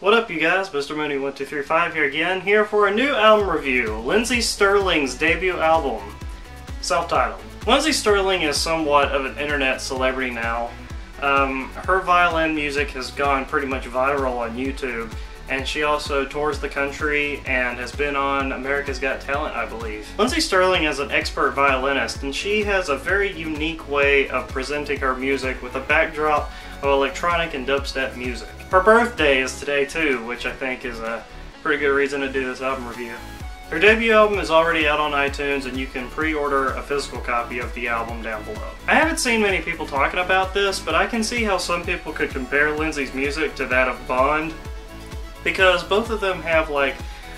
What up, you guys? Mr. Mooney1235 here again, here for a new album review. Lindsey Stirling's debut album, self-titled. Lindsey Stirling is somewhat of an internet celebrity now. Her violin music has gone pretty much viral on YouTube, and she also tours the country and has been on America's Got Talent, I believe. Lindsey Stirling is an expert violinist, and she has a very unique way of presenting her music with a backdrop of electronic and dubstep music. Her birthday is today too, which I think is a pretty good reason to do this album review. Her debut album is already out on iTunes, and you can pre-order a physical copy of the album down below. I haven't seen many people talking about this, but I can see how some people could compare Lindsey's music to that of Bond, because both of them have like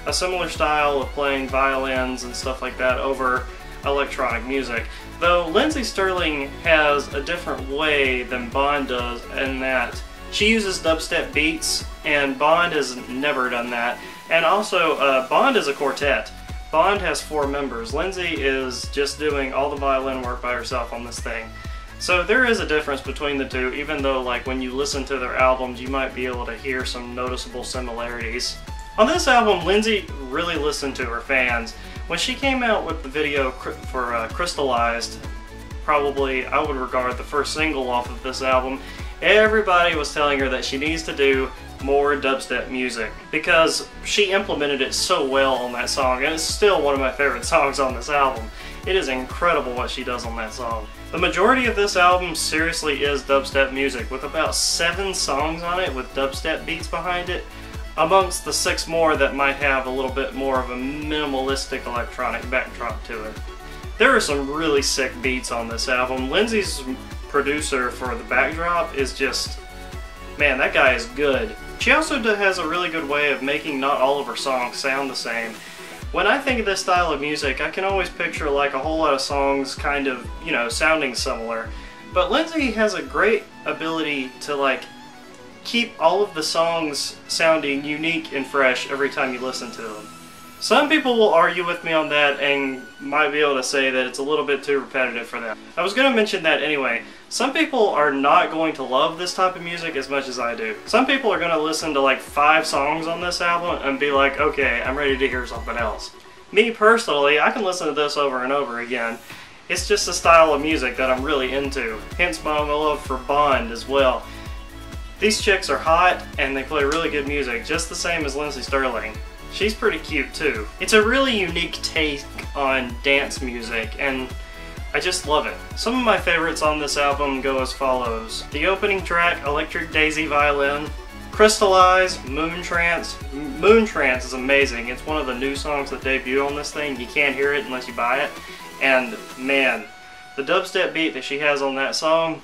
a similar style of playing violins and stuff like that over electronic music. Though Lindsey Stirling has a different way than Bond does in that she uses dubstep beats, and Bond has never done that. And also, Bond is a quartet. Bond has 4 members. Lindsey is just doing all the violin work by herself on this thing. So there is a difference between the two, even though like when you listen to their albums you might be able to hear some noticeable similarities. On this album, Lindsey really listened to her fans. When she came out with the video for Crystallized, probably I would regard the first single off of this album, everybody was telling her that she needs to do more dubstep music because she implemented it so well on that song, and it's still one of my favorite songs on this album. It is incredible what she does on that song. The majority of this album seriously is dubstep music, with about 7 songs on it with dubstep beats behind it, amongst the 6 more that might have a little bit more of a minimalistic electronic backdrop to it. There are some really sick beats on this album. Lindsey's producer for the backdrop is just, man, that guy is good. She also has a really good way of making not all of her songs sound the same. When I think of this style of music, I can always picture like a whole lot of songs kind of, you know, sounding similar. But Lindsey has a great ability to like keep all of the songs sounding unique and fresh every time you listen to them. Some people will argue with me on that and might be able to say that it's a little bit too repetitive for them. I was going to mention that anyway. Some people are not going to love this type of music as much as I do. Some people are going to listen to like 5 songs on this album and be like, okay, I'm ready to hear something else. Me personally, I can listen to this over and over again. It's just a style of music that I'm really into. Hence my love for Bond as well. These chicks are hot and they play really good music, just the same as Lindsey Stirling. She's pretty cute too. It's a really unique take on dance music, and I just love it. Some of my favorites on this album go as follows. The opening track, Electric Daisy Violin. Crystallize, Moon Trance. Moon Trance is amazing. It's one of the new songs that debut on this thing. You can't hear it unless you buy it. And man, the dubstep beat that she has on that song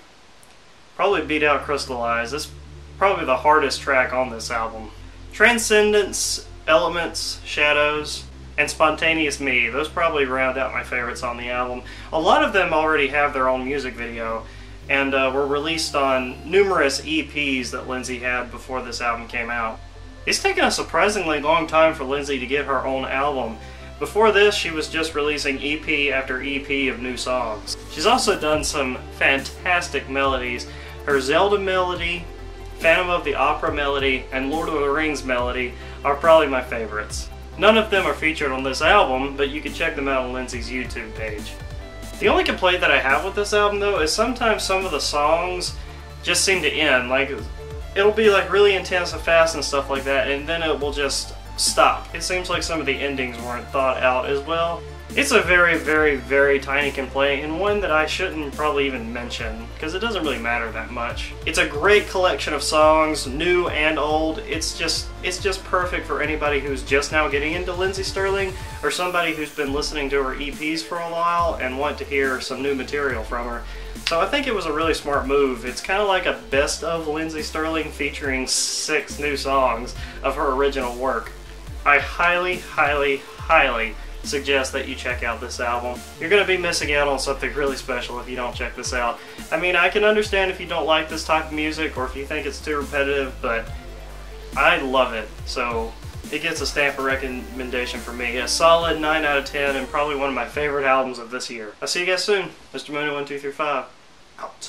probably beat out Crystallize. It's probably the hardest track on this album. Transcendence, Elements, Shadows, and Spontaneous Me. Those probably round out my favorites on the album. A lot of them already have their own music video and were released on numerous EPs that Lindsey had before this album came out. It's taken a surprisingly long time for Lindsey to get her own album. Before this, she was just releasing EP after EP of new songs. She's also done some fantastic melodies. Her Zelda melody, Phantom of the Opera melody, and Lord of the Rings melody are probably my favorites. None of them are featured on this album, but you can check them out on Lindsey's YouTube page. The only complaint that I have with this album though is sometimes some of the songs just seem to end. Like, it'll be like really intense and fast and stuff like that, and then it will just stop. It seems like some of the endings weren't thought out as well. It's a very, very, very tiny complaint, and one that I shouldn't probably even mention, because it doesn't really matter that much. It's a great collection of songs, new and old. It's just perfect for anybody who's just now getting into Lindsey Stirling, or somebody who's been listening to her EPs for a while and want to hear some new material from her. So I think it was a really smart move. It's kind of like a best of Lindsey Stirling featuring 6 new songs of her original work. I highly, highly, highly suggest that you check out this album. You're going to be missing out on something really special if you don't check this out. I mean, I can understand if you don't like this type of music or if you think it's too repetitive, but I love it. So it gets a stamp of recommendation for me. A solid 9 out of 10 and probably one of my favorite albums of this year. I'll see you guys soon. Mr. Mooney1235 out.